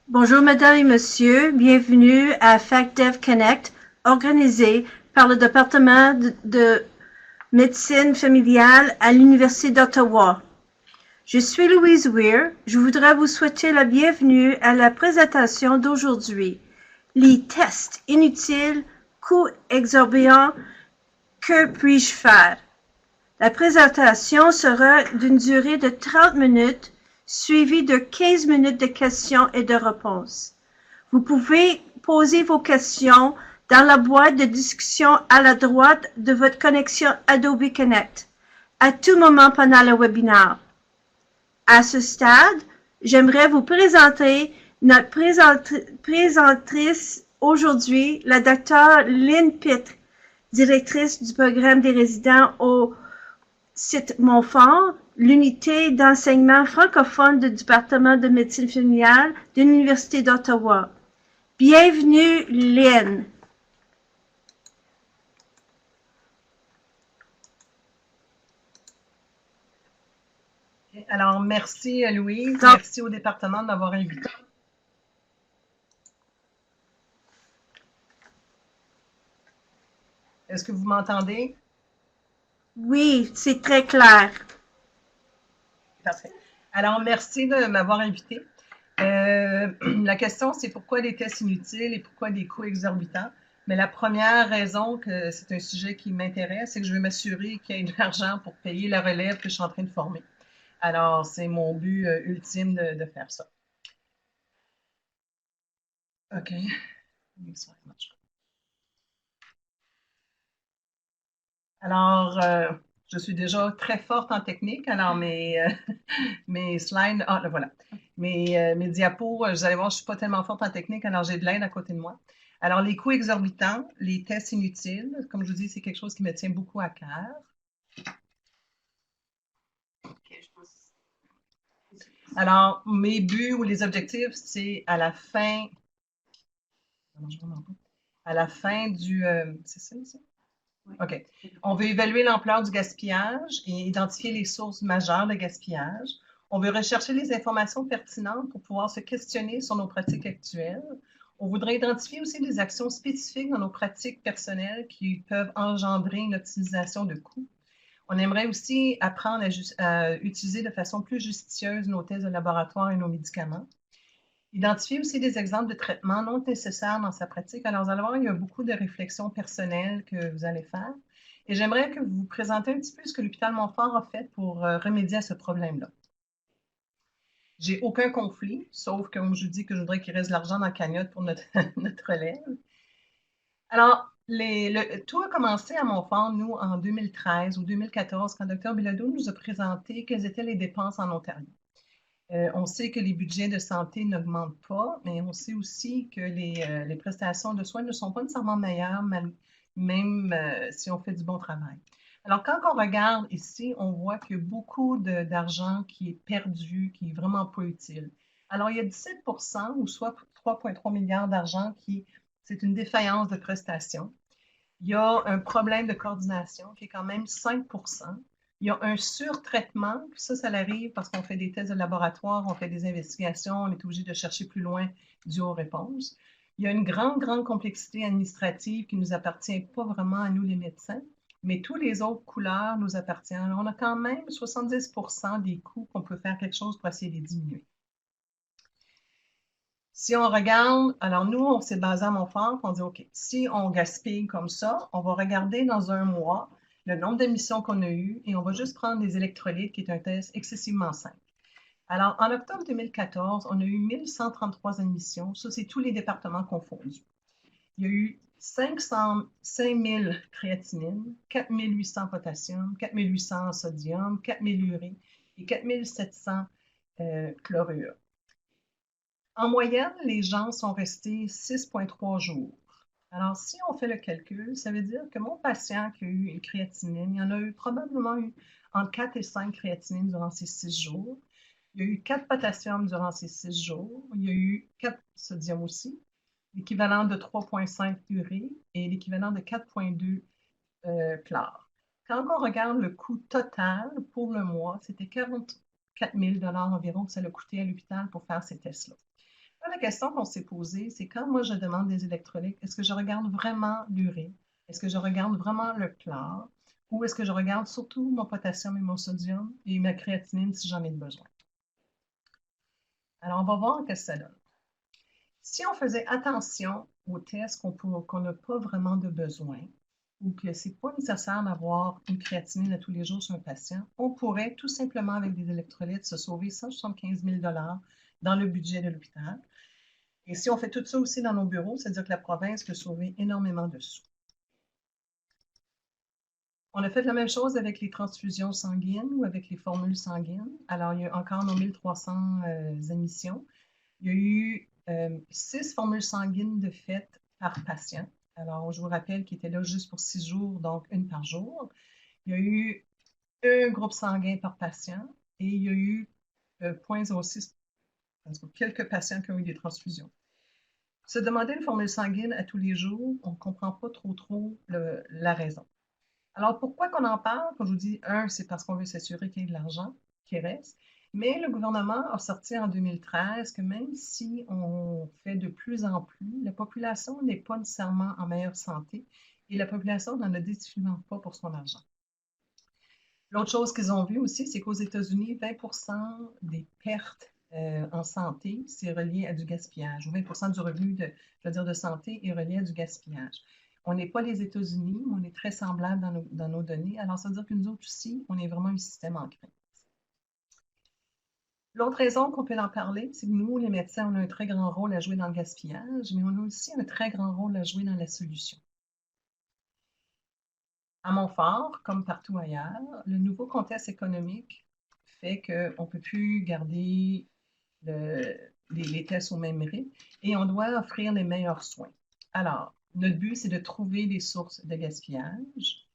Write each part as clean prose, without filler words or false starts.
Bonjour Mesdames et Messieurs, bienvenue à FacDev Connect, organisé par le département de médecine familiale à l'Université d'Ottawa. Je suis Louise Weir. Je voudrais vous souhaiter la bienvenue à la présentation d'aujourd'hui. Les tests inutiles, coûts exorbitants, que puis-je faire? La présentation sera d'une durée de 30 minutes, suivie de 15 minutes de questions et de réponses. Vous pouvez poser vos questions dans la boîte de discussion à la droite de votre connexion Adobe Connect, à tout moment pendant le webinaire. À ce stade, j'aimerais vous présenter notre présentatrice aujourd'hui, la Dr. Lynn Pitt, directrice du programme des résidents au site Montfort, l'unité d'enseignement francophone du département de médecine familiale de l'Université d'Ottawa. Bienvenue, Lynn. Alors, merci Louise, merci au département de m'avoir invité. Est-ce que vous m'entendez? Oui, c'est très clair. Parfait. Alors, merci de m'avoir invité. La question, c'est pourquoi des tests inutiles et pourquoi des coûts exorbitants? Mais la première raison que c'est un sujet qui m'intéresse, c'est que je veux m'assurer qu'il y ait de l'argent pour payer la relève que je suis en train de former. Alors, c'est mon but ultime de faire ça. OK. Alors, je suis déjà très forte en technique. Alors, mes slides, ah, là, voilà. Mes diapos, vous allez voir, je ne suis pas tellement forte en technique, alors j'ai de l'aide à côté de moi. Alors, les coûts exorbitants, les tests inutiles, comme je vous dis, c'est quelque chose qui me tient beaucoup à cœur. Alors, mes buts ou les objectifs, c'est à la fin, du, c'est ça, ça? OK. On veut évaluer l'ampleur du gaspillage et identifier les sources majeures de gaspillage. On veut rechercher les informations pertinentes pour pouvoir se questionner sur nos pratiques actuelles. On voudrait identifier aussi des actions spécifiques dans nos pratiques personnelles qui peuvent engendrer une optimisation de coûts. On aimerait aussi apprendre à utiliser de façon plus judicieuse nos tests de laboratoire et nos médicaments. Identifier aussi des exemples de traitements non nécessaires dans sa pratique. Alors, vous allez voir, il y a beaucoup de réflexions personnelles que vous allez faire. Et j'aimerais que vous vous présentiez un petit peu ce que l'hôpital Montfort a fait pour remédier à ce problème-là. J'ai aucun conflit, sauf que, comme je vous dis, que je voudrais qu'il reste de l'argent dans la cagnotte pour notre, notre relève. Alors, tout a commencé à Montfort, nous, en 2013 ou 2014, quand Dr. Bilodeau nous a présenté quelles étaient les dépenses en Ontario. On sait que les budgets de santé n'augmentent pas, mais on sait aussi que les prestations de soins ne sont pas nécessairement meilleures, même si on fait du bon travail. Alors, quand on regarde ici, on voit qu'il y a beaucoup d'argent qui est perdu, qui est vraiment pas utile. Alors, il y a 17 ou soit 3,3 milliards d'argent qui, c'est une défaillance de prestations. Il y a un problème de coordination qui est quand même 5. Il y a un surtraitement, ça arrive parce qu'on fait des tests de laboratoire, on fait des investigations, on est obligé de chercher plus loin dû aux réponses. Il y a une grande, grande complexité administrative qui ne nous appartient pas vraiment à nous les médecins, mais tous les autres couleurs nous appartiennent. Alors, on a quand même 70 des coûts qu'on peut faire quelque chose pour essayer de les diminuer. Si on regarde, alors nous, on s'est basé à Montfort, on dit, OK, si on gaspille comme ça, on va regarder dans un mois le nombre d'émissions qu'on a eues et on va juste prendre les électrolytes, qui est un test excessivement simple. Alors, en octobre 2014, on a eu 1133 émissions. Ça, c'est tous les départements confondus. Il y a eu 500, 5000 créatinine, 4800 potassium, 4800 sodium, 4000 urée et 4700 chlorure. En moyenne, les gens sont restés 6,3 jours. Alors, si on fait le calcul, ça veut dire que mon patient qui a eu une créatinine, il y en a eu probablement eu entre 4 et 5 créatinines durant ces 6 jours. Il y a eu 4 potassium durant ces 6 jours. Il y a eu 4 sodium aussi, l'équivalent de 3,5 urée et l'équivalent de 4,2 chlore. Quand on regarde le coût total pour le mois, c'était 44 000 environ que ça a coûté à l'hôpital pour faire ces tests-là. la question qu'on s'est posée, c'est quand moi je demande des électrolytes, est-ce que je regarde vraiment l'urée? Est-ce que je regarde vraiment le chlore? Ou est-ce que je regarde surtout mon potassium et mon sodium et ma créatinine si j'en ai besoin? Alors, on va voir ce que ça donne. Si on faisait attention aux tests qu'on n'a pas vraiment de besoin ou que ce n'est pas nécessaire d'avoir une créatinine à tous les jours sur un patient, on pourrait tout simplement, avec des électrolytes, se sauver 175 000 dans le budget de l'hôpital. Et si on fait tout ça aussi dans nos bureaux, c'est-à-dire que la province peut sauver énormément de sous. On a fait la même chose avec les transfusions sanguines ou avec les formules sanguines. Alors, il y a encore nos 1300 émissions. Il y a eu 6 formules sanguines de fait par patient. Alors, je vous rappelle qu'il était là juste pour 6 jours, donc une par jour. Il y a eu un groupe sanguin par patient et il y a eu 0,06, quelques patients qui ont eu des transfusions. Se demander une formule sanguine à tous les jours, on ne comprend pas trop la raison. Alors, pourquoi qu'on en parle? Comme je vous dis, c'est parce qu'on veut s'assurer qu'il y ait de l'argent qui reste. Mais le gouvernement a sorti en 2013 que même si on fait de plus en plus, la population n'est pas nécessairement en meilleure santé et la population n'en a définitivement pas pour son argent. L'autre chose qu'ils ont vu aussi, c'est qu'aux États-Unis, 20% des pertes en santé, c'est relié à du gaspillage. Ou 20% du revenu de santé est relié à du gaspillage. On n'est pas les États-Unis, mais on est très semblable dans nos données. Alors, ça veut dire que nous autres aussi, on est vraiment un système en crise. L'autre raison qu'on peut en parler, c'est que nous, les médecins, on a un très grand rôle à jouer dans le gaspillage, mais on a aussi un très grand rôle à jouer dans la solution. À Montfort, comme partout ailleurs, le nouveau contexte économique fait qu'on ne peut plus garder les tests au même rythme et on doit offrir les meilleurs soins. Alors, notre but, c'est de trouver des sources de gaspillage,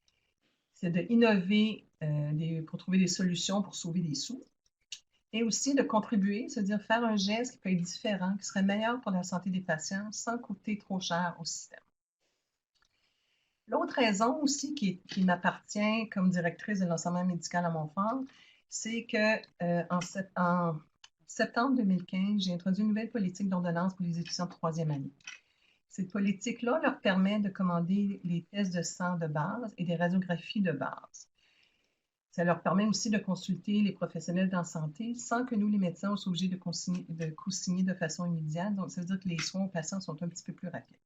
c'est d'innover pour trouver des solutions pour sauver des sous et aussi de contribuer, c'est-à-dire faire un geste qui peut être différent, qui serait meilleur pour la santé des patients sans coûter trop cher au système. L'autre raison aussi qui m'appartient comme directrice de l'enseignement médical à Montfort, c'est que en septembre 2015, j'ai introduit une nouvelle politique d'ordonnance pour les étudiants de troisième année. Cette politique-là leur permet de commander les tests de sang de base et des radiographies de base. Ça leur permet aussi de consulter les professionnels de la santé sans que nous, les médecins, soient obligés de co-signer de façon immédiate. Donc, ça veut dire que les soins aux patients sont un petit peu plus rapides.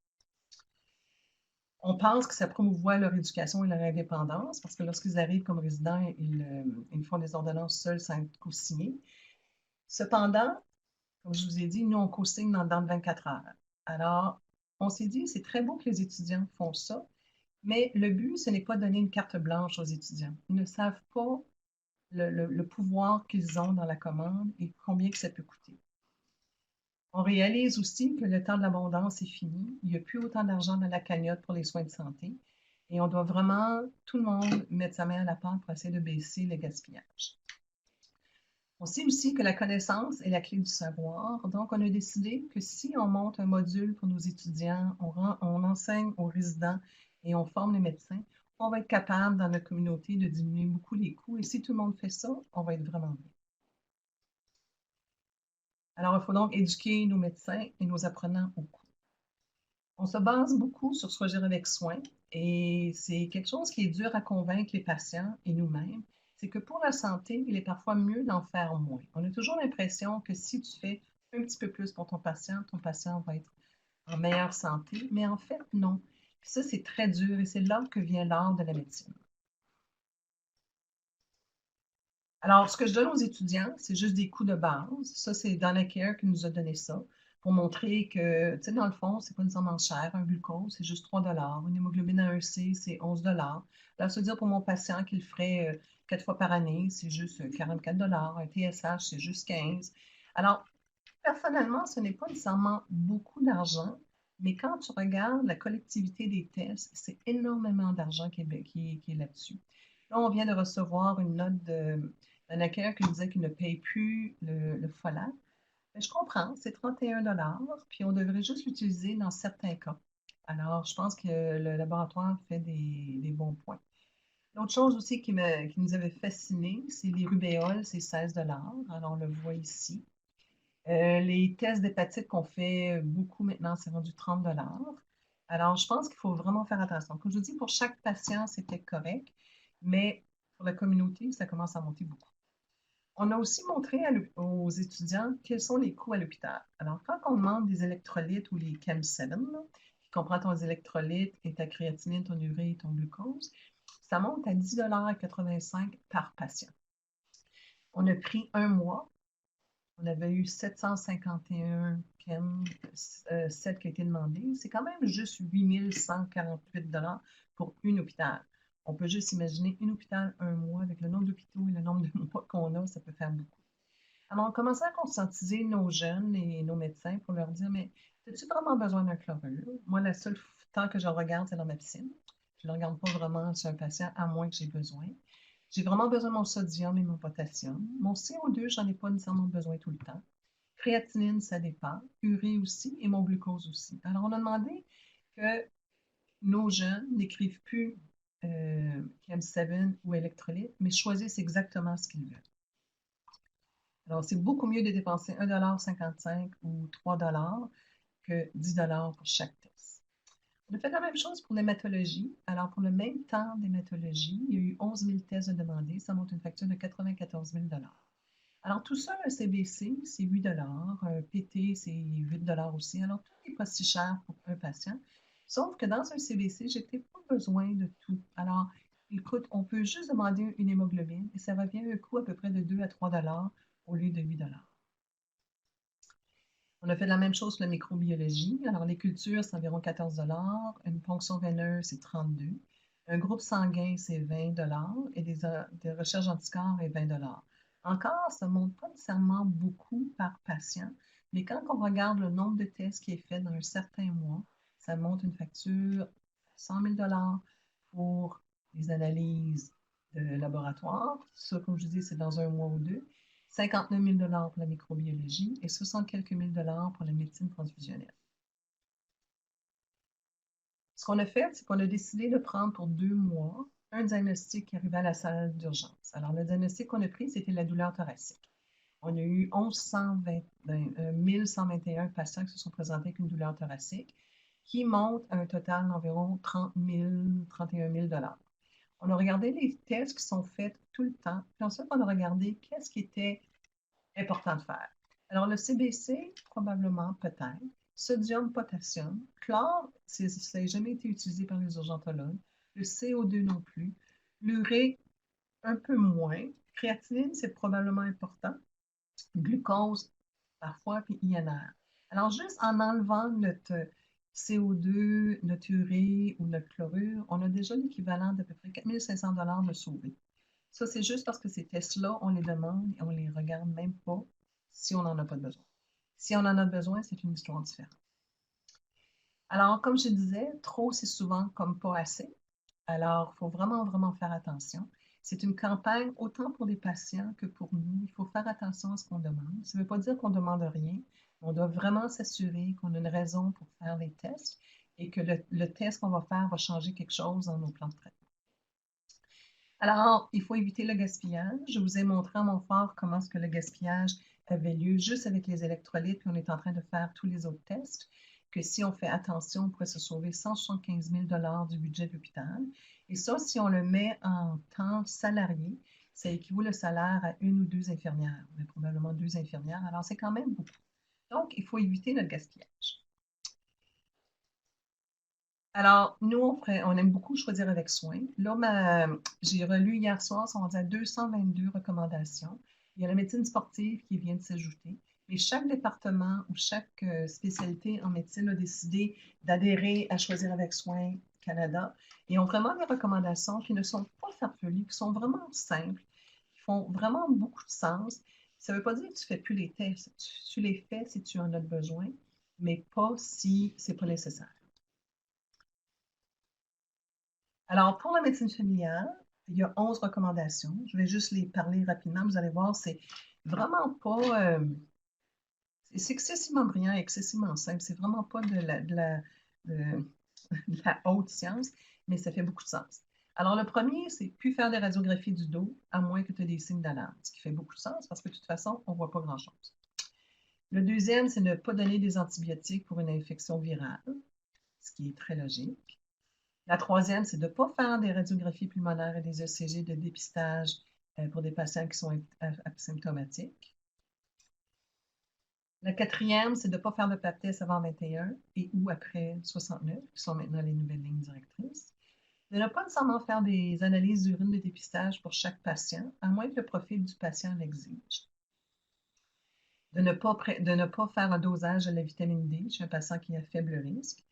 On pense que ça promouvoit leur éducation et leur indépendance parce que lorsqu'ils arrivent comme résidents, ils font des ordonnances seuls sans être co-signés. Cependant, comme je vous ai dit, nous, on co-signe dans 24 heures. Alors, on s'est dit, c'est très beau que les étudiants font ça, mais le but, ce n'est pas de donner une carte blanche aux étudiants. Ils ne savent pas le pouvoir qu'ils ont dans la commande et combien que ça peut coûter. On réalise aussi que le temps de l'abondance est fini. Il n'y a plus autant d'argent dans la cagnotte pour les soins de santé. Et on doit vraiment, tout le monde, mettre sa main à la pâte pour essayer de baisser le gaspillage. On sait aussi que la connaissance est la clé du savoir. Donc, on a décidé que si on monte un module pour nos étudiants, on enseigne aux résidents et on forme les médecins, on va être capable dans notre communauté de diminuer beaucoup les coûts. Et si tout le monde fait ça, on va être vraiment bien. Alors, il faut donc éduquer nos médecins et nos apprenants au coût. On se base beaucoup sur Choisir avec soin et c'est quelque chose qui est dur à convaincre les patients et nous-mêmes. C'est que pour la santé, il est parfois mieux d'en faire moins. On a toujours l'impression que si tu fais un petit peu plus pour ton patient va être en meilleure santé, mais en fait, non. Puis ça, c'est très dur et c'est là que vient l'art de la médecine. Alors, ce que je donne aux étudiants, c'est juste des coûts de base. Ça, c'est Donnacare qui nous a donné ça pour montrer que, tu sais, dans le fond, c'est pas nécessairement cher. Un glucose, c'est juste 3 Une hémoglobine A1C, c'est 11 Là, ça veut dire pour mon patient qu'il ferait 4 fois par année, c'est juste 44 Un TSH, c'est juste 15. Alors, personnellement, ce n'est pas nécessairement beaucoup d'argent, mais quand tu regardes la collectivité des tests, c'est énormément d'argent qui est là-dessus. Là, on vient de recevoir une note d'un accueilleur qui nous disait qu'il ne paye plus le folate. Mais je comprends, c'est 31 puis on devrait juste l'utiliser dans certains cas. Alors, je pense que le laboratoire fait des bons points. L'autre chose aussi qui nous avait fasciné, c'est les rubéoles, c'est 16 Alors, on le voit ici. Les tests d'hépatite qu'on fait beaucoup maintenant, c'est rendu 30 $. Alors, je pense qu'il faut vraiment faire attention. Comme je vous dis, pour chaque patient, c'est peut-être correct, mais pour la communauté, ça commence à monter beaucoup. On a aussi montré aux étudiants quels sont les coûts à l'hôpital. Alors, quand on demande des électrolytes ou les CHEM7, là, qui comprend ton électrolyte et ta créatinine, ton urée et ton glucose, ça monte à 10,85 $ par patient. On a pris un mois. On avait eu 751 CHEM, 7 qui a été demandé. C'est quand même juste 8 148 $ pour une hôpital. On peut juste imaginer une hôpital un mois avec le nombre d'hôpitaux et le nombre de mois qu'on a, ça peut faire beaucoup. Alors, on commençait à conscientiser nos jeunes et nos médecins pour leur dire, mais as-tu vraiment besoin d'un chlorure? Moi, le seul temps que je le regarde, c'est dans ma piscine. Je ne le regarde pas vraiment sur un patient, à moins que j'ai besoin. J'ai vraiment besoin de mon sodium et mon potassium. Mon CO2, j'en ai pas nécessairement besoin tout le temps. Créatinine, ça dépend. Urée aussi et mon glucose aussi. Alors, on a demandé que nos jeunes n'écrivent plus Chem7 ou électrolyte, mais choisissent exactement ce qu'ils veulent. Alors, c'est beaucoup mieux de dépenser 1,55 $ ou 3 $ que 10 $ pour chaque test. On a fait la même chose pour l'hématologie. Alors, pour le même temps d'hématologie, il y a eu 11 000 tests demandés. Ça monte une facture de 94 000 $. Alors, tout ça, un CBC, c'est 8 $. Un PT, c'est 8 $ aussi. Alors, tout n'est pas si cher pour un patient. Sauf que dans un CBC, j'ai peut-être pas besoin de tout. Alors, écoute, on peut juste demander une hémoglobine et ça revient à un coût à peu près de 2 à 3 $ au lieu de 8 $. On a fait la même chose pour la microbiologie. Alors, les cultures, c'est environ 14 $. Une ponction veineuse, c'est 32 $. Un groupe sanguin, c'est 20 $ et des recherches anticorps est 20 $. Encore, ça ne monte pas nécessairement beaucoup par patient, mais quand on regarde le nombre de tests qui est fait dans un certain mois, ça monte une facture à 100 000 $ pour les analyses de laboratoire. Ça, comme je dis, c'est dans un mois ou deux. 59 000 $ pour la microbiologie et 60 quelques mille dollars pour la médecine transfusionnelle. Ce qu'on a fait, c'est qu'on a décidé de prendre pour 2 mois un diagnostic qui arrivait à la salle d'urgence. Alors, le diagnostic qu'on a pris, c'était la douleur thoracique. On a eu 1121 patients qui se sont présentés avec une douleur thoracique qui monte à un total d'environ 30 000, 31 000 $. On a regardé les tests qui sont faits tout le temps, puis ensuite on a regardé qu'est-ce qui était important de faire. Alors, le CBC, probablement, peut-être. Sodium, potassium. Chlore, ça n'a jamais été utilisé par les urgentologues. Le CO2 non plus. L'urée, un peu moins. Créatinine, c'est probablement important. Glucose, parfois, puis INR. Alors, juste en enlevant notre CO2, notre urée ou notre chlorure, on a déjà l'équivalent d'à peu près 4 500 $ de sauver. Ça, c'est juste parce que ces tests-là, on les demande et on les regarde même pas si on n'en a pas besoin. Si on en a besoin, c'est une histoire différente. Alors, comme je disais, trop, c'est souvent comme pas assez. Alors, il faut vraiment, vraiment faire attention. C'est une campagne autant pour les patients que pour nous. Il faut faire attention à ce qu'on demande. Ça ne veut pas dire qu'on ne demande rien. On doit vraiment s'assurer qu'on a une raison pour faire les tests et que le test qu'on va faire va changer quelque chose dans nos plans de traitement. Alors, il faut éviter le gaspillage. Je vous ai montré à mon fort comment est-ce que le gaspillage avait lieu juste avec les électrolytes, puis on est en train de faire tous les autres tests, que si on fait attention, on pourrait se sauver 175 000 $ du budget de l'hôpital. Et ça, si on le met en temps salarié, ça équivaut le salaire à une ou deux infirmières. On a probablement 2 infirmières, alors c'est quand même beaucoup. Donc, il faut éviter le gaspillage. Alors, nous, on aime beaucoup choisir avec soin. Là, j'ai relu hier soir, on est à 222 recommandations. Il y a la médecine sportive qui vient de s'ajouter. Mais chaque département ou chaque spécialité en médecine a décidé d'adhérer à Choisir avec soin Canada et ont vraiment des recommandations qui ne sont pas farfelues, qui sont vraiment simples, qui font vraiment beaucoup de sens. Ça ne veut pas dire que tu ne fais plus les tests. Tu les fais si tu en as besoin, mais pas si ce n'est pas nécessaire. Alors, pour la médecine familiale, il y a 11 recommandations. Je vais juste les parler rapidement. Vous allez voir, c'est vraiment pas... c'est excessivement brillant, excessivement simple. C'est vraiment pas de la haute science, mais ça fait beaucoup de sens. Alors, le premier, c'est plus faire des radiographies du dos, à moins que tu aies des signes d'alarme, ce qui fait beaucoup de sens parce que de toute façon, on ne voit pas grand-chose. Le deuxième, c'est ne pas donner des antibiotiques pour une infection virale, ce qui est très logique. La troisième, c'est de ne pas faire des radiographies pulmonaires et des ECG de dépistage pour des patients qui sont asymptomatiques. La quatrième, c'est de ne pas faire de pap test avant 21 et ou après 69, qui sont maintenant les nouvelles lignes directrices. De ne pas nécessairement faire des analyses d'urine de dépistage pour chaque patient, à moins que le profil du patient l'exige. De ne pas faire un dosage de la vitamine D chez un patient qui a faible risque.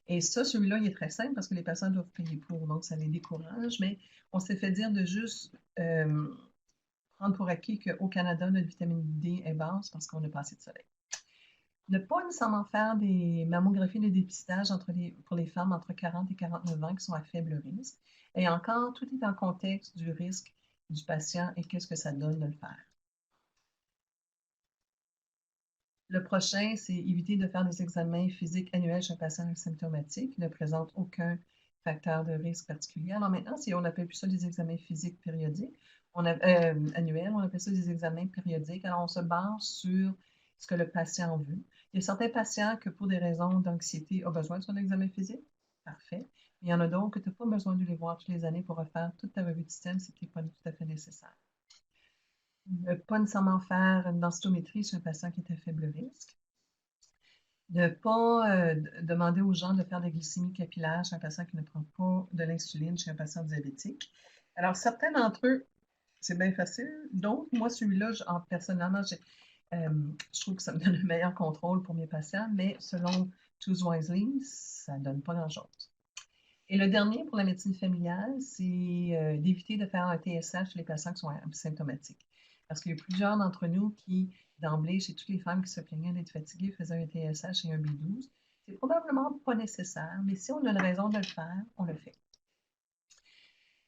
Et ça, celui-là, il est très simple parce que les patients doivent payer pour, donc ça les décourage, mais on s'est fait dire de juste prendre pour acquis qu'au Canada, notre vitamine D est basse parce qu'on a pas assez de soleil. Ne pas nécessairement faire des mammographies de dépistage pour les femmes entre 40 et 49 ans qui sont à faible risque. Et encore, tout est en contexte du risque du patient et qu'est-ce que ça donne de le faire. Le prochain, c'est éviter de faire des examens physiques annuels chez un patient asymptomatique qui ne présente aucun facteur de risque particulier. Alors maintenant, si on appelle plus ça des examens physiques périodiques, annuels, on appelle ça des examens périodiques. Alors on se base sur ce que le patient veut. Il y a certains patients que pour des raisons d'anxiété ont besoin de son examen physique. Parfait. Il y en a d'autres que tu n'as pas besoin de les voir toutes les années pour refaire toute ta revue de système, ce qui n'est pas tout à fait nécessaire. Ne pas nécessairement faire une densitométrie chez un patient qui est à faible risque. Ne pas demander aux gens de faire des glycémies capillaires chez un patient qui ne prend pas de l'insuline chez un patient diabétique. Alors, certains d'entre eux, c'est bien facile. D'autres, moi, celui-là, personnellement, je trouve que ça me donne un meilleur contrôle pour mes patients, mais selon Choose Wisely, ça ne donne pas grand-chose. Et le dernier pour la médecine familiale, c'est d'éviter de faire un TSH chez les patients qui sont asymptomatiques. Parce qu'il y a plusieurs d'entre nous qui, d'emblée, chez toutes les femmes qui se plaignaient d'être fatiguées, faisaient un TSH et un B12. C'est probablement pas nécessaire, mais si on a une raison de le faire, on le fait.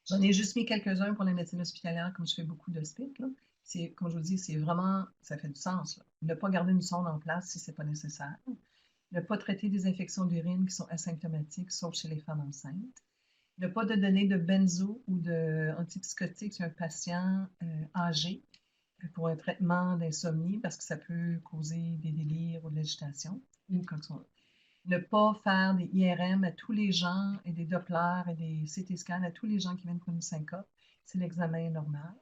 J'en ai juste mis quelques-uns pour la médecine hospitalière, comme je fais beaucoup d'hospices. Comme je vous dis, c'est vraiment, ça fait du sens. Là. Ne pas garder une sonde en place si ce n'est pas nécessaire. Ne pas traiter des infections d'urine qui sont asymptomatiques, sauf chez les femmes enceintes. Ne pas de donner de benzo ou d'antipsychotiques chez un patient âgé pour un traitement d'insomnie parce que ça peut causer des délires ou de l'agitation. Ne pas faire des IRM à tous les gens et des Doppler et des CT scans à tous les gens qui viennent pour une syncope. C'est l'examen normal.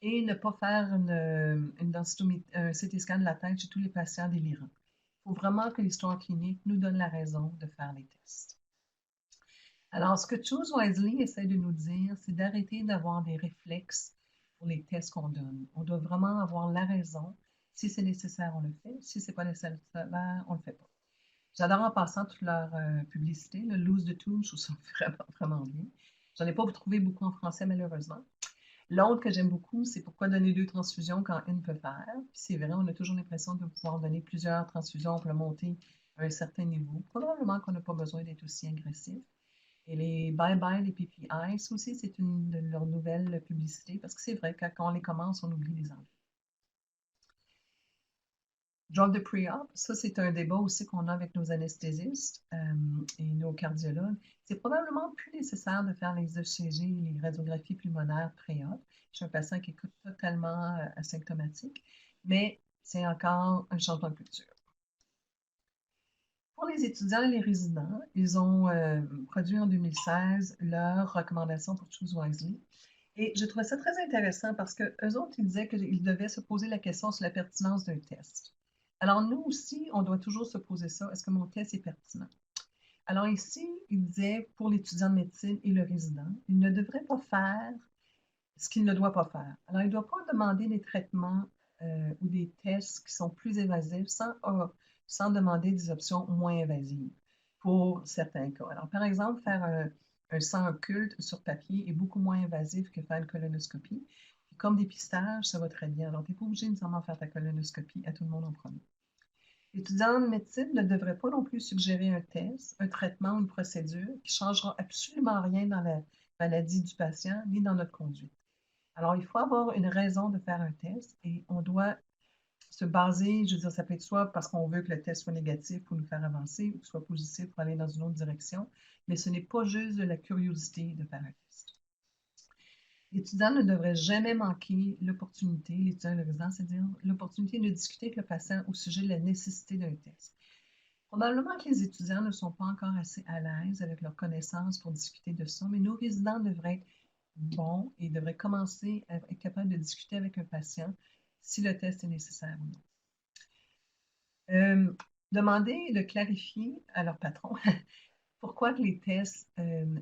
Et ne pas faire un CT scan de la tête chez tous les patients délirants. Il faut vraiment que l'histoire clinique nous donne la raison de faire les tests. Alors, ce que Choose Wisely essaie de nous dire, c'est d'arrêter d'avoir des réflexes pour les tests qu'on donne. On doit vraiment avoir la raison. Si c'est nécessaire, on le fait. Si ce n'est pas nécessaire, on ne le fait pas. J'adore en passant toute leur publicité. Le Lose the Tube, je trouve ça vraiment, vraiment bien. J'en ai pas trouvé beaucoup en français, malheureusement. L'autre que j'aime beaucoup, c'est pourquoi donner 2 transfusions quand une peut faire. Puis c'est vrai, on a toujours l'impression de pouvoir donner plusieurs transfusions pour le monter à un certain niveau. Probablement qu'on n'a pas besoin d'être aussi agressif. Et les bye-bye, les PPI, ça aussi, c'est une de leurs nouvelles publicités parce que c'est vrai que quand on les commence, on oublie les enlever. Drug de pre-op, ça, c'est un débat aussi qu'on a avec nos anesthésistes et nos cardiologues. C'est probablement plus nécessaire de faire les ECG et les radiographies pulmonaires pré-op chez un patient qui est totalement asymptomatique, mais c'est encore un changement de culture. Pour les étudiants et les résidents, ils ont produit en 2016 leurs recommandations pour Choose Wisely. Et je trouvais ça très intéressant parce qu'eux autres, ils disaient qu'ils devaient se poser la question sur la pertinence d'un test. Alors, nous aussi, on doit toujours se poser ça. Est-ce que mon test est pertinent? Alors ici, il disait, pour l'étudiant de médecine et le résident, il ne devrait pas faire ce qu'il ne doit pas faire. Alors, il ne doit pas demander des traitements ou des tests qui sont plus évasifs sans demander des options moins invasives pour certains cas. Alors, par exemple, faire un sang occulte sur papier est beaucoup moins invasif que faire une colonoscopie. Puis, comme dépistage, ça va très bien. Alors, tu n'es pas obligé nécessairement de faire ta colonoscopie à tout le monde en premier. L'étudiant de médecine ne devrait pas non plus suggérer un test, un traitement ou une procédure qui ne changera absolument rien dans la maladie du patient ni dans notre conduite. Alors, il faut avoir une raison de faire un test et on doit se baser, je veux dire, ça peut être soit parce qu'on veut que le test soit négatif pour nous faire avancer ou soit positif pour aller dans une autre direction, mais ce n'est pas juste de la curiosité de faire un test. L'étudiant ne devrait jamais manquer l'opportunité, l'étudiant et le résident, c'est-à-dire l'opportunité de discuter avec le patient au sujet de la nécessité d'un test. Probablement que les étudiants ne sont pas encore assez à l'aise avec leurs connaissances pour discuter de ça, mais nos résidents devraient être bons et devraient commencer à être capables de discuter avec un patient si le test est nécessaire ou non. Demander de clarifier à leur patron pourquoi que les tests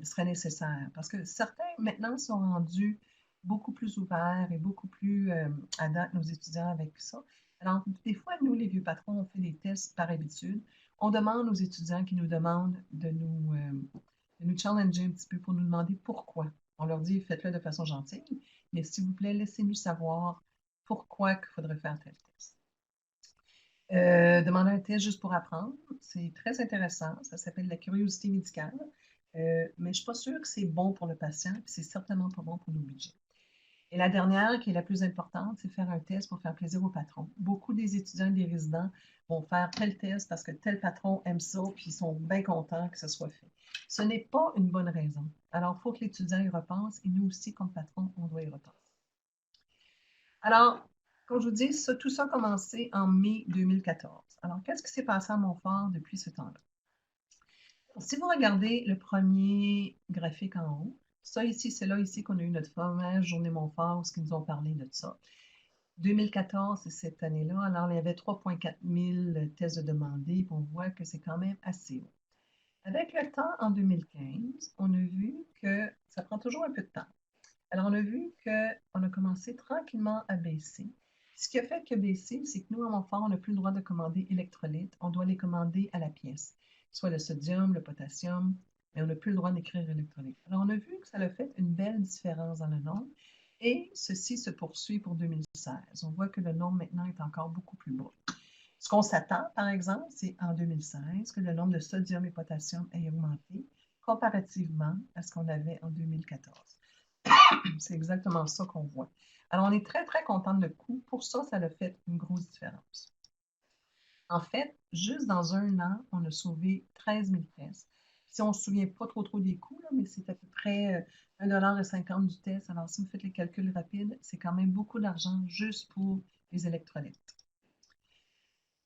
seraient nécessaires. Parce que certains, maintenant, sont rendus beaucoup plus ouverts et beaucoup plus adaptés, nos étudiants, avec ça. Alors, des fois, nous, les vieux patrons, on fait des tests par habitude. On demande aux étudiants qui nous demandent de nous challenger un petit peu pour nous demander pourquoi. On leur dit, faites-le de façon gentille, mais s'il vous plaît, laissez-nous savoir pourquoi il faudrait faire tel test. Demander un test juste pour apprendre, c'est très intéressant. Ça s'appelle la curiosité médicale. Mais je ne suis pas sûre que c'est bon pour le patient, puis c'est certainement pas bon pour nos budgets. Et la dernière, qui est la plus importante, c'est faire un test pour faire plaisir au patron. Beaucoup des étudiants et des résidents vont faire tel test parce que tel patron aime ça, puis ils sont bien contents que ce soit fait. Ce n'est pas une bonne raison. Alors, il faut que l'étudiant y repense, et nous aussi, comme patron, on doit y repenser. Alors, comme je vous dis, tout ça a commencé en mai 2014. Alors, qu'est-ce qui s'est passé à Montfort depuis ce temps-là? Si vous regardez le premier graphique en haut, ça ici, c'est là ici qu'on a eu notre fameuse journée Montfort, où ils nous ont parlé de ça. 2014, c'est cette année-là. Alors, il y avait 3,4 000 tests de demandés, puis on voit que c'est quand même assez haut. Avec le temps, en 2015, on a vu que ça prend toujours un peu de temps. Alors, on a vu qu'on a commencé tranquillement à baisser. Ce qui a fait que baisser, c'est que nous, à Montfort, on n'a plus le droit de commander électrolytes. On doit les commander à la pièce, soit le sodium, le potassium, mais on n'a plus le droit d'écrire électrolyte. Alors, on a vu que ça a fait une belle différence dans le nombre, et ceci se poursuit pour 2016. On voit que le nombre maintenant est encore beaucoup plus bas. Ce qu'on s'attend, par exemple, c'est en 2016 que le nombre de sodium et potassium ait augmenté comparativement à ce qu'on avait en 2014. C'est exactement ça qu'on voit. Alors, on est très, très content de le coût. Pour ça, ça a fait une grosse différence. En fait, juste dans un an, on a sauvé 13 000 tests. Si on ne se souvient pas trop des coûts, là, mais c'est à peu près 1,50 $ du test. Alors, si vous faites les calculs rapides, c'est quand même beaucoup d'argent juste pour les électrolytes.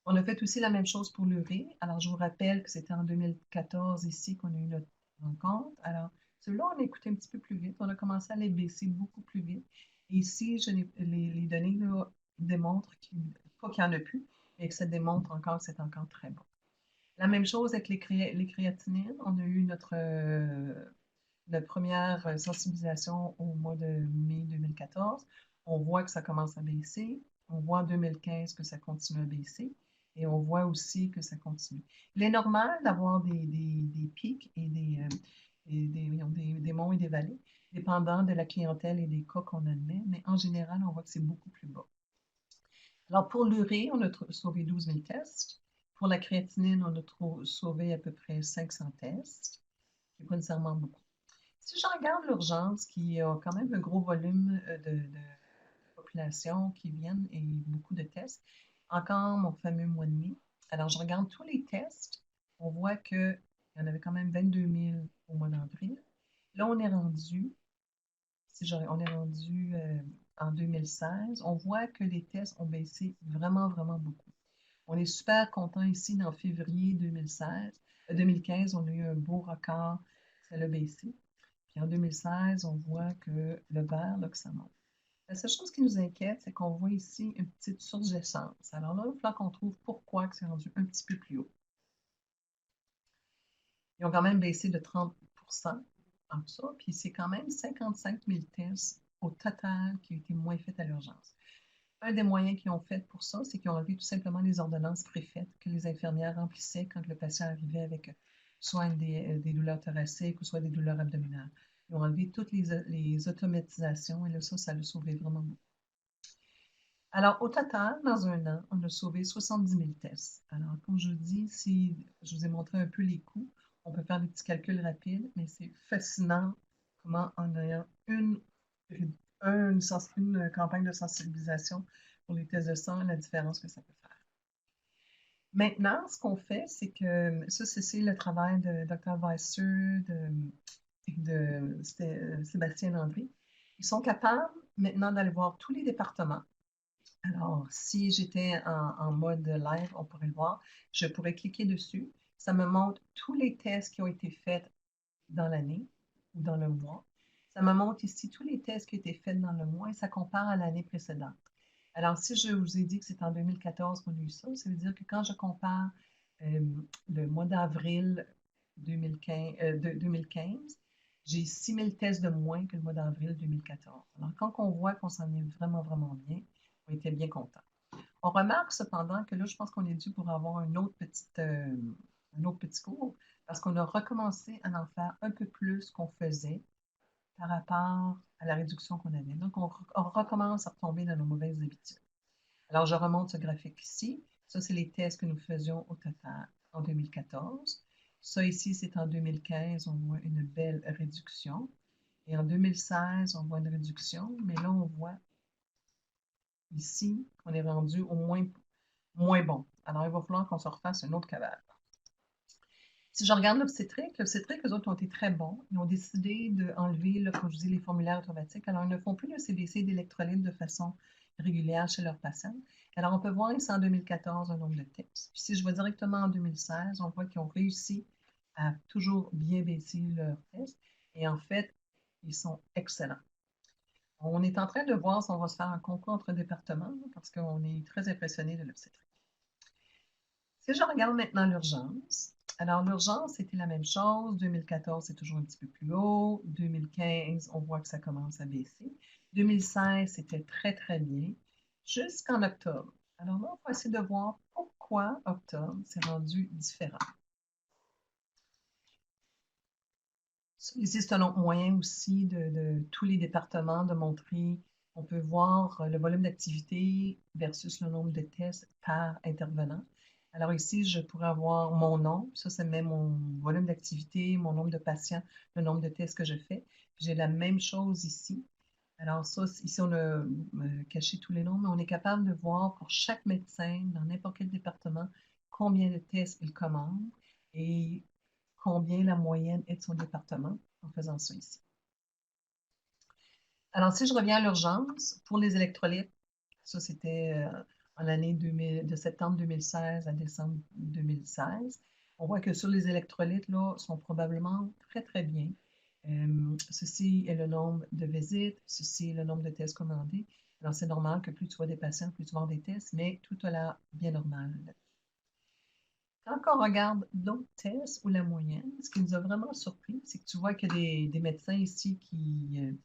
On a fait aussi la même chose pour l'urée. Alors, je vous rappelle que c'était en 2014 ici qu'on a eu notre rencontre. Alors, celui-là, on a écouté un petit peu plus vite. On a commencé à les baisser beaucoup plus vite. Et ici, les données là, démontrent pas qu'il n'y en a plus, mais que ça démontre encore que c'est encore très bon. La même chose avec les créatinines. On a eu notre première sensibilisation au mois de mai 2014. On voit que ça commence à baisser. On voit en 2015 que ça continue à baisser. Et on voit aussi que ça continue. Il est normal d'avoir des pics et des monts et des vallées, dépendant de la clientèle et des cas qu'on admet, mais en général, on voit que c'est beaucoup plus bas. Alors, pour l'urée, on a sauvé 12 000 tests. Pour la créatinine, on a sauvé à peu près 500 tests. Ce n'est pas nécessairement beaucoup. Si je regarde l'urgence, qui a quand même un gros volume de population qui viennent et beaucoup de tests, encore mon fameux mois de mai. Alors, je regarde tous les tests. On voit qu'il y en avait quand même 22 000 au mois d'avril. Là, on est rendu, en 2016. On voit que les tests ont baissé vraiment, vraiment beaucoup. On est super content ici, dans février 2015, on a eu un beau record, ça a baissé. Puis en 2016, on voit que le vert, là, que ça monte. La seule chose qui nous inquiète, c'est qu'on voit ici une petite surgescence. Alors là, il va falloir qu'on trouve pourquoi c'est rendu un petit peu plus haut. Ils ont quand même baissé de 30 en ça, puis c'est quand même 55 000 tests au total qui ont été moins faits à l'urgence. Un des moyens qu'ils ont fait pour ça, c'est qu'ils ont enlevé tout simplement les ordonnances préfaites que les infirmières remplissaient quand le patient arrivait avec soit des douleurs thoraciques ou soit des douleurs abdominales. Ils ont enlevé toutes les automatisations et là, ça l'a sauvé vraiment beaucoup. Alors, au total, dans un an, on a sauvé 70 000 tests. Alors, comme je vous dis, si je vous ai montré un peu les coûts, on peut faire des petits calculs rapides, mais c'est fascinant comment, en ayant une campagne de sensibilisation pour les tests de sang, la différence que ça peut faire. Maintenant, ce qu'on fait, c'est que ça, c'est le travail de Dr. Weisser, de Sébastien Landry. Ils sont capables maintenant d'aller voir tous les départements. Alors, si j'étais en mode live, on pourrait le voir. Je pourrais cliquer dessus. Ça me montre tous les tests qui ont été faits dans l'année ou dans le mois. Ça me montre ici tous les tests qui ont été faits dans le mois et ça compare à l'année précédente. Alors, si je vous ai dit que c'est en 2014 qu'on a eu ça, ça veut dire que quand je compare euh, le mois d'avril 2015, j'ai 6000 tests de moins que le mois d'avril 2014. Alors, quand on voit qu'on s'en est vraiment, vraiment bien, on était bien content. On remarque cependant que là, je pense qu'on est dû pour avoir un autre petit cours parce qu'on a recommencé à en faire un peu plus qu'on faisait par rapport à la réduction qu'on avait. Donc, on recommence à retomber dans nos mauvaises habitudes. Alors, je remonte ce graphique ici. Ça, c'est les tests que nous faisions au total en 2014. Ça, ici, c'est en 2015. On voit une belle réduction. Et en 2016, on voit une réduction. Mais là, on voit ici qu'on est rendu au moins bon. Alors, il va falloir qu'on se refasse une autre cavale. Si je regarde l'obstétrique, eux autres ont été très bons. Ils ont décidé d'enlever, comme je dis, les formulaires automatiques. Alors, ils ne font plus le CBC d'électrolytes de façon régulière chez leurs patients. Alors, on peut voir ici en 2014 un nombre de tests. Puis si je vais directement en 2016, on voit qu'ils ont réussi à toujours bien baisser leurs tests. Et en fait, ils sont excellents. On est en train de voir si on va se faire un concours entre départements parce qu'on est très impressionné de l'obstétrique. Si je regarde maintenant l'urgence, alors l'urgence, c'était la même chose. 2014, c'est toujours un petit peu plus haut. 2015, on voit que ça commence à baisser. 2016, c'était très, très bien, jusqu'en octobre. Alors là, on va essayer de voir pourquoi octobre s'est rendu différent. Ici, c'est un autre moyen aussi de tous les départements de montrer, on peut voir le volume d'activité versus le nombre de tests par intervenant. Alors ici, je pourrais avoir mon nom, ça, ça met mon volume d'activité, mon nombre de patients, le nombre de tests que je fais. J'ai la même chose ici. Alors ça, ici, on a caché tous les noms, mais on est capable de voir pour chaque médecin, dans n'importe quel département, combien de tests il commande et combien la moyenne est de son département en faisant ça ici. Alors, si je reviens à l'urgence, pour les électrolytes, ça c'était en l'année de septembre 2016 à décembre 2016. On voit que sur les électrolytes, là, sont probablement très, très bien. Ceci est le nombre de visites, ceci est le nombre de tests commandés. Alors, c'est normal que plus tu vois des patients, plus tu vas des tests, mais tout a l'air bien normal. Quand on regarde d'autres tests ou la moyenne, ce qui nous a vraiment surpris, c'est que tu vois qu'il y a des médecins ici qui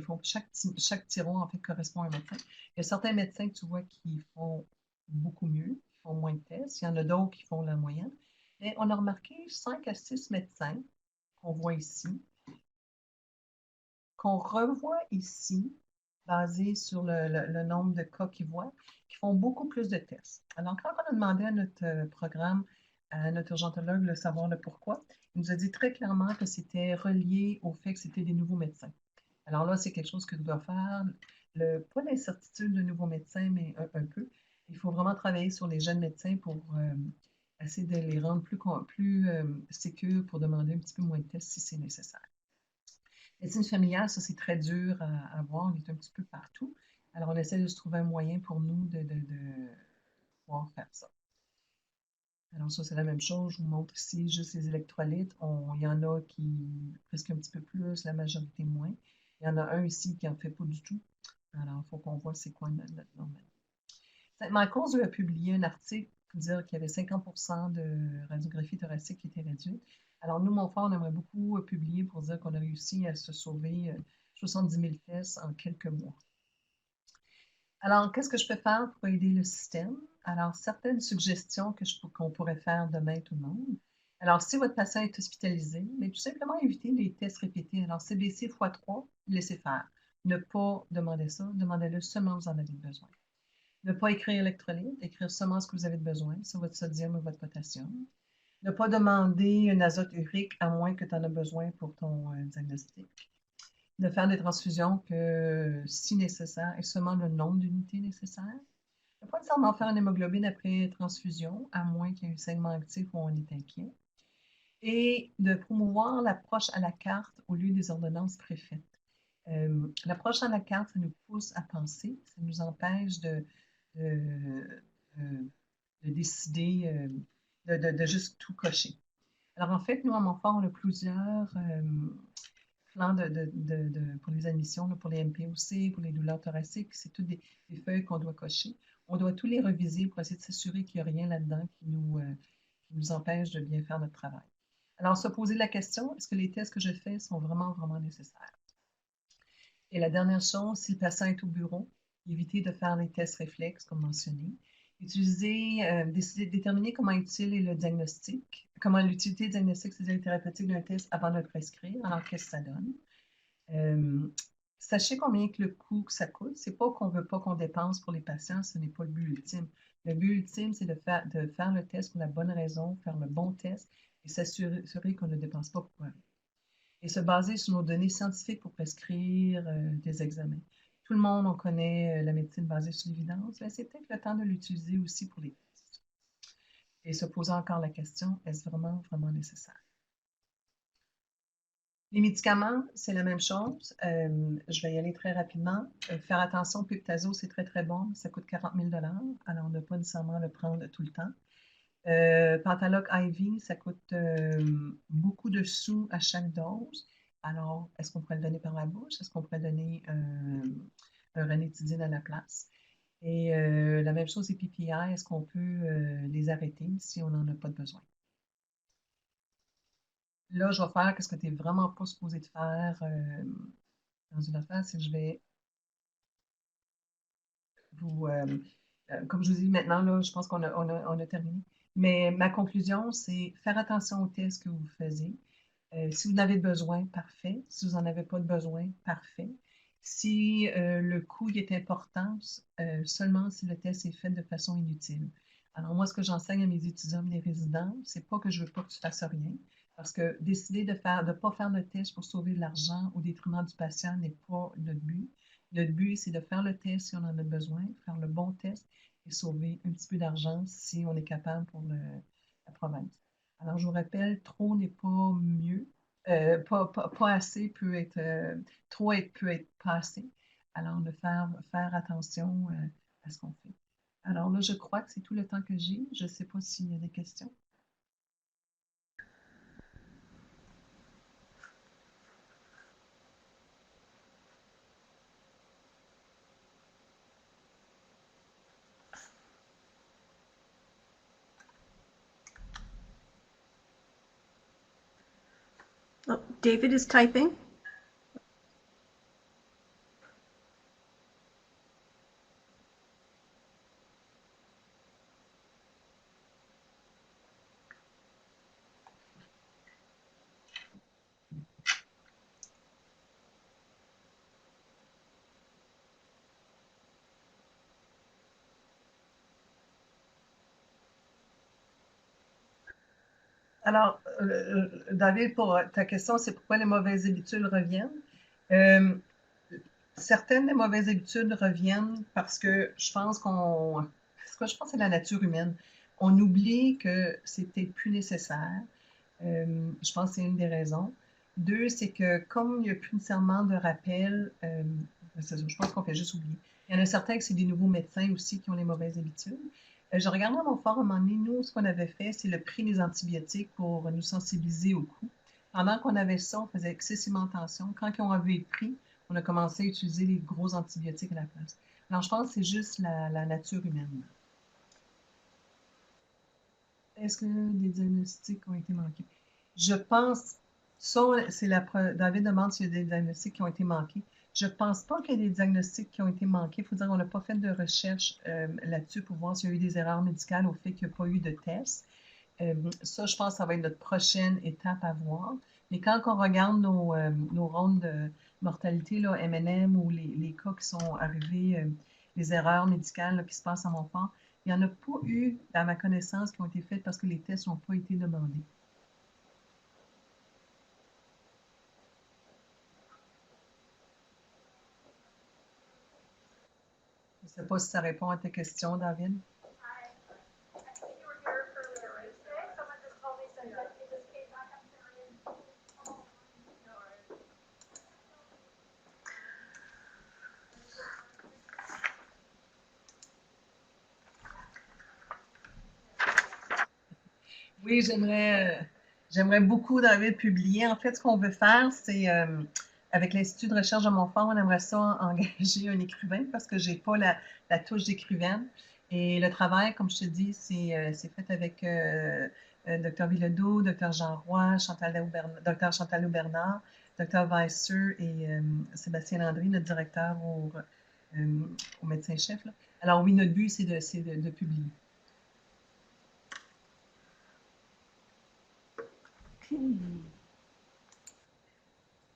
font chaque tiron en fait correspond à un médecin. Il y a certains médecins que tu vois qui font beaucoup mieux, qui font moins de tests. Il y en a d'autres qui font la moyenne. Mais on a remarqué 5 à 6 médecins qu'on voit ici, qu'on revoit ici, basé sur le nombre de cas qu'ils voient, qui font beaucoup plus de tests. Alors, quand on a demandé à notre programme, à notre urgentologue, de savoir le pourquoi, il nous a dit très clairement que c'était relié au fait que c'était des nouveaux médecins. Alors là, c'est quelque chose que je dois faire. Pas l'incertitude de nouveaux médecins, mais un peu. Il faut vraiment travailler sur les jeunes médecins pour essayer de les rendre plus sécures pour demander un petit peu moins de tests si c'est nécessaire. Médecine familiale, ça, c'est très dur à voir. On est un petit peu partout. Alors, on essaie de se trouver un moyen pour nous de pouvoir faire ça. Alors, ça, c'est la même chose. Je vous montre ici juste les électrolytes. Il y en a qui presque un petit peu plus, la majorité moins. Il y en a un ici qui n'en fait pas du tout. Alors, il faut qu'on voit c'est quoi notre norme. Sainte-Marie-Cause a publié un article pour dire qu'il y avait 50% de radiographie thoracique qui était réduite. Alors, nous, mon frère, on aimerait beaucoup publier pour dire qu'on a réussi à se sauver 70 000 tests en quelques mois. Alors, qu'est-ce que je peux faire pour aider le système? Alors, certaines suggestions qu'on pourrait faire demain, tout le monde. Alors, si votre patient est hospitalisé, mais tout simplement éviter les tests répétés. Alors, CBC x3, laissez faire. Ne pas demander ça, demandez-le seulement vous en avez besoin. Ne pas écrire électrolyte, écrire seulement ce que vous avez besoin, sur votre sodium ou votre potassium. Ne pas demander un azote urique à moins que tu en aies besoin pour ton diagnostic. De faire des transfusions que, si nécessaire, et seulement le nombre d'unités nécessaires. Ne pas nécessairement faire une hémoglobine après transfusion, à moins qu'il y ait un saignement actif où on est inquiet. Et de promouvoir l'approche à la carte au lieu des ordonnances préfaites. L'approche à la carte, ça nous pousse à penser, ça nous empêche de, de décider, de juste tout cocher. Alors, en fait, nous, à Montfort, on a plusieurs plans pour les admissions, là, pour les MPOC, pour les douleurs thoraciques. C'est toutes des feuilles qu'on doit cocher. On doit tous les reviser pour essayer de s'assurer qu'il n'y a rien là-dedans qui nous empêche de bien faire notre travail. Alors, se poser la question, est-ce que les tests que je fais sont vraiment, vraiment nécessaires? Et la dernière chose, si le patient est au bureau, éviter de faire les tests réflexes, comme mentionné. Déterminer comment utile est le diagnostic, comment l'utilité diagnostique, c'est-à-dire thérapeutique d'un test avant de le prescrire, alors qu'est-ce que ça donne. Sachez combien que le coût que ça coûte. C'est pas qu'on veut pas qu'on dépense pour les patients, ce n'est pas le but ultime. Le but ultime, c'est de faire le test pour la bonne raison, faire le bon test et s'assurer qu'on ne dépense pas pour rien. Et se baser sur nos données scientifiques pour prescrire des examens. Tout le monde, on connaît la médecine basée sur l'évidence, mais c'est peut-être le temps de l'utiliser aussi pour les tests. Et se poser encore la question, est-ce vraiment, vraiment nécessaire? Les médicaments, c'est la même chose. Je vais y aller très rapidement. Faire attention, Piptazo, c'est très, très bon, mais ça coûte 40 000 alors on n'a pas nécessairement à le prendre tout le temps. Pentaloc IV, ça coûte beaucoup de sous à chaque dose. Alors, est-ce qu'on pourrait le donner par la bouche? Est-ce qu'on pourrait donner un ranitidine à la place? Et la même chose, les PPI, est-ce qu'on peut les arrêter si on n'en a pas de besoin? Là, je vais faire ce que tu n'es vraiment pas supposé de faire dans une affaire, c'est que je vais vous... comme je vous dis maintenant, là, je pense on a terminé. Mais ma conclusion, c'est faire attention aux tests que vous faisiez. Si vous en avez besoin, parfait. Si vous n'en avez pas de besoin, parfait. Si le coût est important, seulement si le test est fait de façon inutile. Alors moi, ce que j'enseigne à mes étudiants, mes résidents, c'est pas que je veux pas que tu fasses rien, parce que décider de ne pas faire le test pour sauver de l'argent au détriment du patient n'est pas notre but. Notre but, c'est de faire le test si on en a besoin, faire le bon test et sauver un petit peu d'argent si on est capable pour la province. Alors, je vous rappelle, trop n'est pas mieux. Pas assez peut être, trop peut être pas assez. Alors, faire attention à ce qu'on fait. Alors là, je crois que c'est tout le temps que j'ai. Je ne sais pas s'il y a des questions. Oh, David is typing. Alors, David, pour ta question, c'est pourquoi les mauvaises habitudes reviennent. Euh, Certaines des mauvaises habitudes reviennent parce que je pense je pense que c'est la nature humaine. On oublie que c'est peut-être plus nécessaire. Je pense que c'est une des raisons. Deux, c'est que comme il n'y a plus nécessairement de rappel, je pense qu'on fait juste oublier. Il y en a certains que c'est des nouveaux médecins aussi qui ont les mauvaises habitudes. Je regardais à mon fort à un moment donné, nous, ce qu'on avait fait, c'est le prix des antibiotiques pour nous sensibiliser au coût. Pendant qu'on avait ça, on faisait excessivement attention. Quand ils ont vu le prix, on a commencé à utiliser les gros antibiotiques à la place. Alors, je pense que c'est juste la nature humaine. Est-ce que des diagnostics ont été manqués? Je pense, David demande s'il y a des diagnostics qui ont été manqués. Je ne pense pas qu'il y ait des diagnostics qui ont été manqués. Il faut dire qu'on n'a pas fait de recherche là-dessus pour voir s'il y a eu des erreurs médicales au fait qu'il n'y a pas eu de tests. Ça, je pense que ça va être notre prochaine étape à voir. Mais quand on regarde nos rondes de mortalité, là, MNM, ou les cas qui sont arrivés, les erreurs médicales là, qui se passent à Montfort, il n'y en a pas eu, à ma connaissance, qui ont été faites parce que les tests n'ont pas été demandés. Je ne sais pas si ça répond à tes questions, David. Oui, j'aimerais beaucoup, David, publier. En fait, ce qu'on veut faire, c'est, avec l'Institut de recherche de Montfort, on aimerait ça engager un écrivain parce que j'ai pas la touche d'écrivaine. Et le travail, comme je te dis, c'est fait avec Dr. Bilodeau, Dr. Jean Roy, Dr. Chantal Bernard, Dr. Weisser et Sébastien Landry, notre directeur au médecin-chef. Alors oui, notre but, c'est de publier.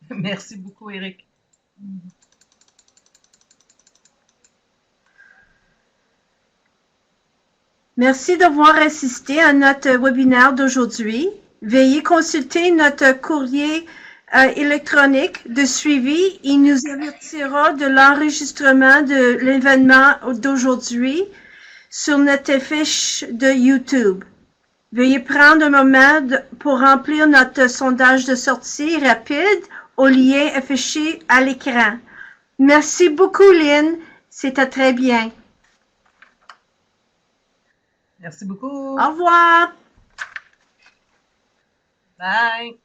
Merci beaucoup, Éric. Merci d'avoir assisté à notre webinaire d'aujourd'hui. Veuillez consulter notre courrier électronique de suivi. Il nous avertira de l'enregistrement de l'événement d'aujourd'hui sur notre fiche de YouTube. Veuillez prendre un moment pour remplir notre sondage de sortie rapide au lien affiché à l'écran. Merci beaucoup, Lynn. C'était très bien. Merci beaucoup. Au revoir. Bye.